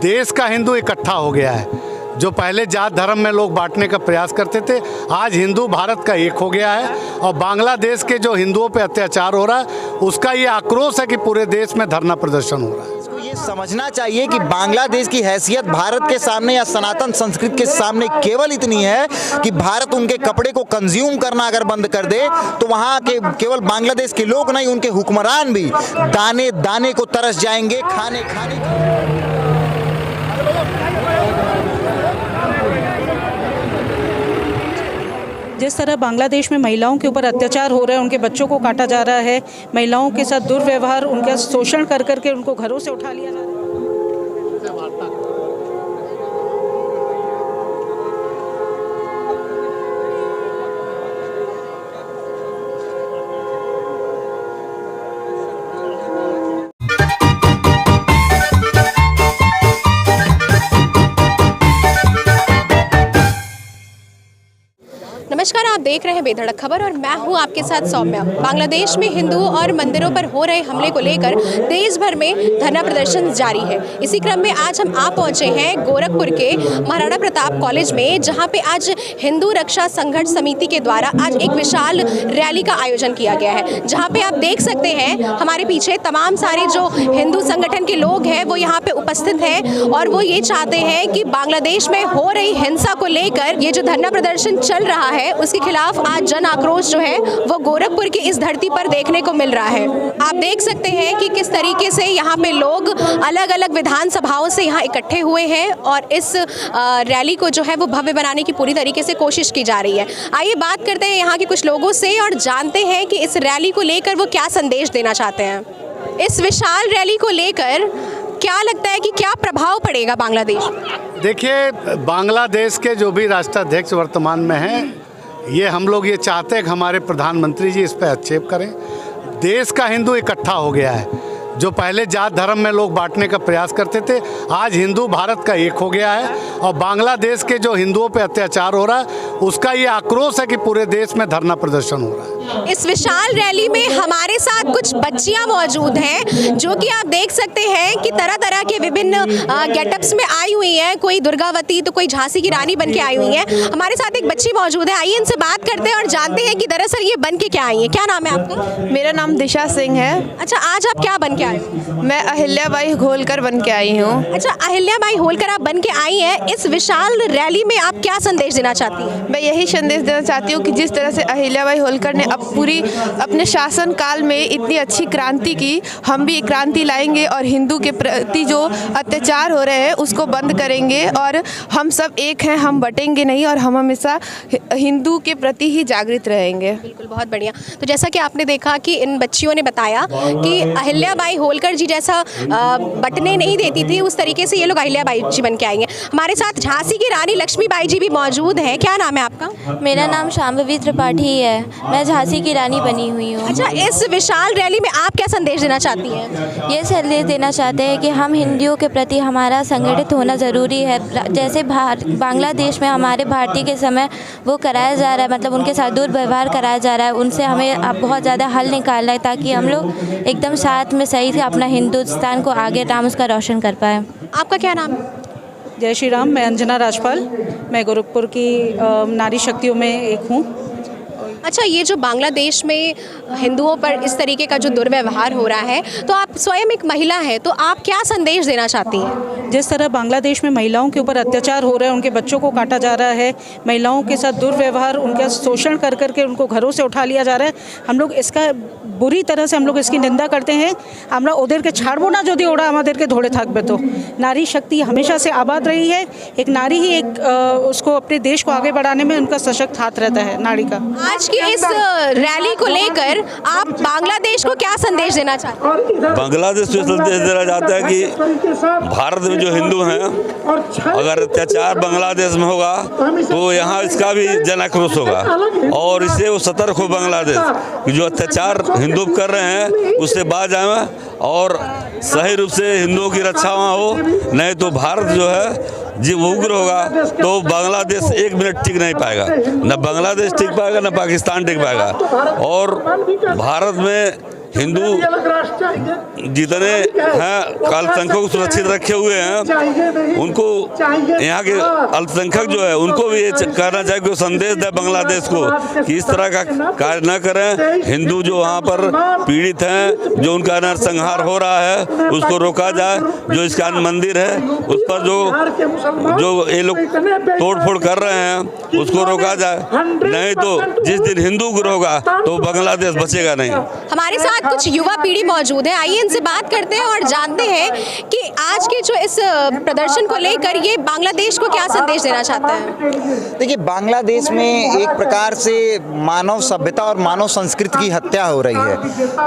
देश का हिंदू इकट्ठा हो गया है। जो पहले जात धर्म में लोग बांटने का प्रयास करते थे, आज हिंदू भारत का एक हो गया है। और बांग्लादेश के जो हिंदुओं पे अत्याचार हो रहा है, उसका ये आक्रोश है कि पूरे देश में धरना प्रदर्शन हो रहा है। इसको ये समझना चाहिए कि बांग्लादेश की हैसियत भारत के सामने या सनातन संस्कृति के सामने केवल इतनी है कि भारत उनके कपड़े को कंज्यूम करना अगर बंद कर दे तो वहाँ के केवल बांग्लादेश के लोग नहीं, उनके हुक्मरान भी दाने दाने को तरस जाएंगे खाने खाने। जिस तरह बांग्लादेश में महिलाओं के ऊपर अत्याचार हो रहा है, उनके बच्चों को काटा जा रहा है, महिलाओं के साथ दुर्व्यवहार, उनका शोषण कर करके उनको घरों से उठा लिया जा रहा है। नमस्कार, आप देख रहे हैं बेधड़क खबर और मैं हूं आपके साथ सौम्या। बांग्लादेश में हिंदुओं और मंदिरों पर हो रहे हमले को लेकर देश भर में धरना प्रदर्शन जारी है। इसी क्रम में आज हम आ पहुंचे हैं गोरखपुर के महाराणा प्रताप कॉलेज में, जहां पे आज हिंदू रक्षा संघर्ष समिति के द्वारा आज एक विशाल रैली का आयोजन किया गया है। जहाँ पे आप देख सकते हैं हमारे पीछे तमाम सारे जो हिंदू संगठन के लोग हैं वो यहाँ पे उपस्थित हैं और वो ये चाहते हैं कि बांग्लादेश में हो रही हिंसा को लेकर ये जो धरना प्रदर्शन चल रहा है उसके खिलाफ आज जन आक्रोश जो है वो गोरखपुर की इस धरती पर देखने को मिल रहा है। आप देख सकते हैं कि किस तरीके से यहाँ पे लोग अलग अलग विधानसभाओं से यहाँ इकट्ठे हुए हैं और इस रैली को जो है वो भव्य बनाने की पूरी तरीके से कोशिश की जा रही है। आइए बात करते हैं यहाँ के कुछ लोगों से और जानते हैं कि इस रैली को लेकर वो क्या संदेश देना चाहते हैं। इस विशाल रैली को लेकर क्या लगता है कि क्या प्रभाव पड़ेगा बांग्लादेश? देखिए, बांग्लादेश के जो भी राष्ट्राध्यक्ष वर्तमान में हैं, ये हम लोग ये चाहते हैं कि हमारे प्रधानमंत्री जी इस पर हस्तक्षेप करें। देश का हिंदू इकट्ठा हो गया है। जो पहले जात धर्म में लोग बांटने का प्रयास करते थे, आज हिंदू भारत का एक हो गया है। और बांग्लादेश के जो हिंदुओं पे अत्याचार हो रहा है, उसका ये आक्रोश है कि पूरे देश में धरना प्रदर्शन हो रहा है। इस विशाल रैली में हमारे साथ कुछ बच्चियां मौजूद हैं जो कि आप देख सकते हैं कि तरह तरह के विभिन्न गेटअप्स में आई हुई हैं। कोई दुर्गावती तो कोई झांसी की रानी बन के आई हुई है। हमारे साथ एक बच्ची मौजूद है, आइए इनसे बात करते हैं और जानते हैं कि दरअसल ये बन के क्या आई है। क्या नाम है आपका? मेरा नाम दिशा सिंह है। अच्छा, आज आप क्या बन के आए हो? मैं अहिल्याबाई होलकर बन के आई हूँ। अच्छा, अहिल्याबाई होलकर आप बन के आई हैं। इस विशाल रैली में आप क्या संदेश देना चाहती हैं? मैं यही संदेश देना चाहती हूँ कि जिस तरह से अहिल्याबाई होलकर ने पूरी अपने शासन काल में इतनी अच्छी क्रांति की, हम भी क्रांति लाएंगे और हिंदू के प्रति जो अत्याचार हो रहे हैं उसको बंद करेंगे और हम सब एक हैं, हम बटेंगे नहीं और हम हमेशा हिंदू के प्रति ही जागृत रहेंगे। बिल्कुल, बहुत बढ़िया। तो जैसा कि आपने देखा कि इन बच्चियों ने बताया कि अहिल्याबाई होलकर जी जैसा बटने नहीं देती थी, उस तरीके से ये लोग अहिल्याबाई जी बन के आएंगे। हमारे साथ झांसी की रानी लक्ष्मीबाई जी भी मौजूद हैं। क्या नाम है आपका? मेरा नाम शांभवी त्रिपाठी है। मैं झांसी की रानी बनी हुई हूँ। अच्छा, इस विशाल रैली में आप क्या संदेश देना चाहती हैं? ये संदेश देना चाहते हैं कि हम हिंदुओं के प्रति हमारा संगठित होना ज़रूरी है। जैसे बांग्लादेश में हमारे भारतीय के समय वो कराया जा रहा है, मतलब उनके साथ दुर्व्यवहार कराया जा रहा है, उनसे हमें अब बहुत ज़्यादा हल निकालना है ताकि हम लोग एकदम साथ में सही से अपना हिंदुस्तान को आगे नाम उसका रोशन कर पाए। आपका क्या नाम है? जय श्री राम। मैं अंजना राजपाल, मैं गोरखपुर की नारी शक्तियों में एक हूँ। अच्छा, ये जो बांग्लादेश में हिंदुओं पर इस तरीके का जो दुर्व्यवहार हो रहा है, तो आप स्वयं एक महिला हैं, तो आप क्या संदेश देना चाहती हैं? जिस तरह बांग्लादेश में महिलाओं के ऊपर अत्याचार हो रहा है, उनके बच्चों को काटा जा रहा है, महिलाओं के साथ दुर्व्यवहार, उनका शोषण कर करके उनको घरों से उठा लिया जा रहा है, हम लोग इसका बुरी तरह से हम लोग इसकी निंदा करते हैं। আমরা ওদেরকে ছাড়বো না যদি ওরা আমাদেরকে ধরে থাকবে। तो नारी शक्ति हमेशा से आबाद रही है। एक नारी ही एक उसको अपने देश को आगे बढ़ाने में उनका सशक्त हाथ रहता है नारी का। आज की इस रैली को लेकर आप बांग्लादेश को क्या संदेश देना चाहते हैं? बांग्लादेश को संदेश देना चाहता है कि भारत में जो हिंदू हैं, अगर अत्याचार बांग्लादेश में होगा तो यहाँ इसका भी जन आक्रोश होगा और इससे वो सतर्क हो बांग्लादेश कि जो अत्याचार हिंदू कर रहे हैं उससे बाज आए और सही रूप से हिंदुओं की रक्षा वहाँ हो। नहीं तो भारत जो है जी वो उग्र होगा तो बांग्लादेश एक मिनट टिक नहीं पाएगा, न बांग्लादेश टिक पाएगा न पाकिस्तान टिक पाएगा। और भारत में हिंदू जितने हैं अल्पसंख्यक को सुरक्षित रखे हुए हैं, उनको यहाँ के अल्पसंख्यक जो है उनको भी ये करना चाहिए कि संदेश दे बांग्लादेश को कि इस तरह का कार्य न करें। हिंदू जो वहाँ पर पीड़ित हैं, जो उनका नरसंहार हो रहा है, उसको रोका जाए। जो इस्कान मंदिर है उस पर जो ये लोग तोड़फोड़ कर रहे हैं उसको रोका जाए, नहीं तो जिस दिन हिंदू ग्रह होगा तो बांग्लादेश बचेगा नहीं। हमारे साथ कुछ युवा पीढ़ी मौजूद है, आइए इनसे बात करते हैं और जानते हैं कि आज के जो इस प्रदर्शन को लेकर ये बांग्लादेश को क्या संदेश देना चाहता है। देखिए, बांग्लादेश में एक प्रकार से मानव सभ्यता और मानव संस्कृति की हत्या हो रही है।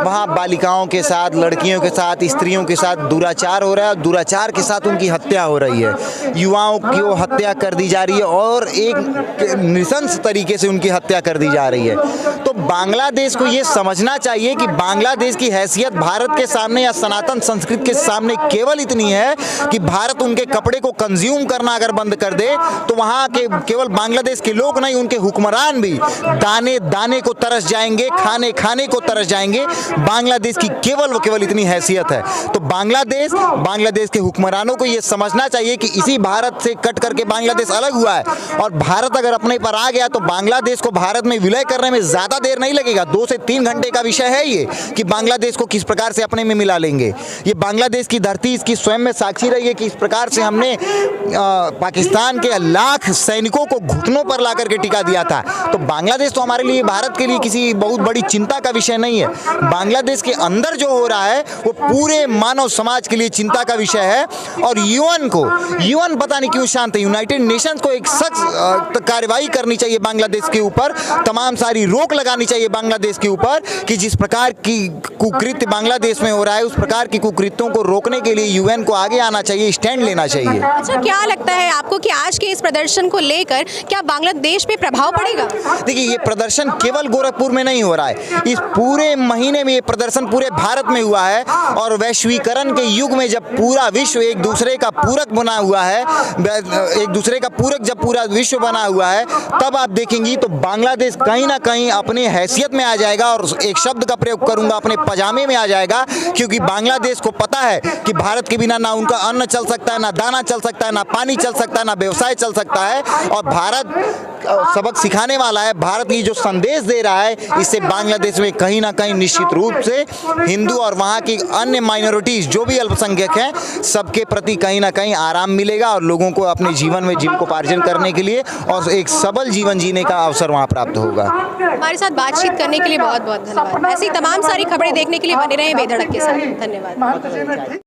वहाँ बालिकाओं के साथ, लड़कियों के साथ, स्त्रियों के साथ दुराचार हो रहा है, दुराचार के साथ उनकी हत्या हो रही है। युवाओं की वो हत्या कर दी जा रही है और एक नृशंस तरीके से उनकी हत्या कर दी जा रही है। तो बांग्लादेश को ये समझना चाहिए कि बांग्लादेश की हैसियत भारत के सामने या सनातन संस्कृति के सामने केवल इतनी है कि भारत उनके कपड़े को कंज्यूम करना अगर बंद कर दे तो वहाँ के केवल बांग्लादेश के लोग नहीं, उनके हुक्मरान भी दाने दाने को तरस जाएंगे, खाने खाने को तरस जाएंगे। बांग्लादेश की केवल इतनी हैसियत है। तो बांग्लादेश के हुक्मरानों को ये समझना चाहिए कि इसी भारत से कट करके बांग्लादेश अलग हुआ है और भारत अगर अपने पर आ गया तो बांग्लादेश को भारत में विलय करने में ज़्यादा देर नहीं लगेगा। 2 से 3 घंटे का विषय है ये कि बांग्लादेश को किस प्रकार से अपने में मिला लेंगे। ये बांग्लादेश की धरती इसकी स्वयं में साक्षी रही है कि इस प्रकार से हमने पाकिस्तान के लाख सैनिकों को घुटनों पर ला करके टिका दिया था। तो बांग्लादेश तो हमारे लिए, भारत के लिए किसी बहुत बड़ी चिंता का विषय नहीं है। बांग्लादेश के अंदर जो हो रहा है वो पूरे मानव समाज के लिए चिंता का विषय है। और यूएन पता नहीं क्यों शांत है। यूनाइटेड नेशंस को एक सख्त कार्रवाई करनी चाहिए बांग्लादेश के ऊपर, तमाम सारी रोक लगानी चाहिए बांग्लादेश के ऊपर कि जिस प्रकार की कुकृत्य बांग्लादेश में हो रहा है उस प्रकार की कुकृत्यों को रोकने के लिए यूएन को आगे आना चाहिए, स्टैंड लेना चाहिए। अच्छा, क्या लगता है आपको कि आज के इस प्रदर्शन को लेकर क्या बांग्लादेश पे प्रभाव पड़ेगा? देखिए, ये प्रदर्शन केवल गोरखपुर में नहीं हो रहा है, इस पूरे महीने में ये प्रदर्शन पूरे भारत में हुआ है। और वैश्वीकरण के युग में जब पूरा विश्व एक दूसरे का पूरक बना हुआ है, एक दूसरे का पूरक जब पूरा विश्व बना हुआ है, तब आप देखेंगी तो बांग्लादेश कहीं ना कहीं अपने हैसियत में आ जाएगा। और एक शब्द का प्रयोग करूंगा, अपने पजामे में आ जाएगा, क्योंकि बांग्लादेश को पता है कि भारत के बिना ना उनका अन्न चल सकता है, ना दाना चल सकता है, ना पानी चल सकता है, ना व्यवसाय चल सकता है। और भारत सबक सिखाने वाला है। भारत ये जो संदेश दे रहा है, इससे बांग्लादेश में कहीं ना कहीं निश्चित रूप से हिंदू और वहाँ की अन्य माइनॉरिटीज जो भी अल्पसंख्यक हैं सबके प्रति कहीं ना कहीं आराम मिलेगा और लोगों को अपने जीवन में जीविकोपार्जन करने के लिए और एक सबल जीवन जीने का अवसर वहाँ प्राप्त होगा। हमारे साथ बातचीत करने के लिए बहुत बहुत धन्यवाद। ऐसी तमाम सारी खबरें देखने के लिए बने रहे बेधड़क के साथ। धन्यवाद।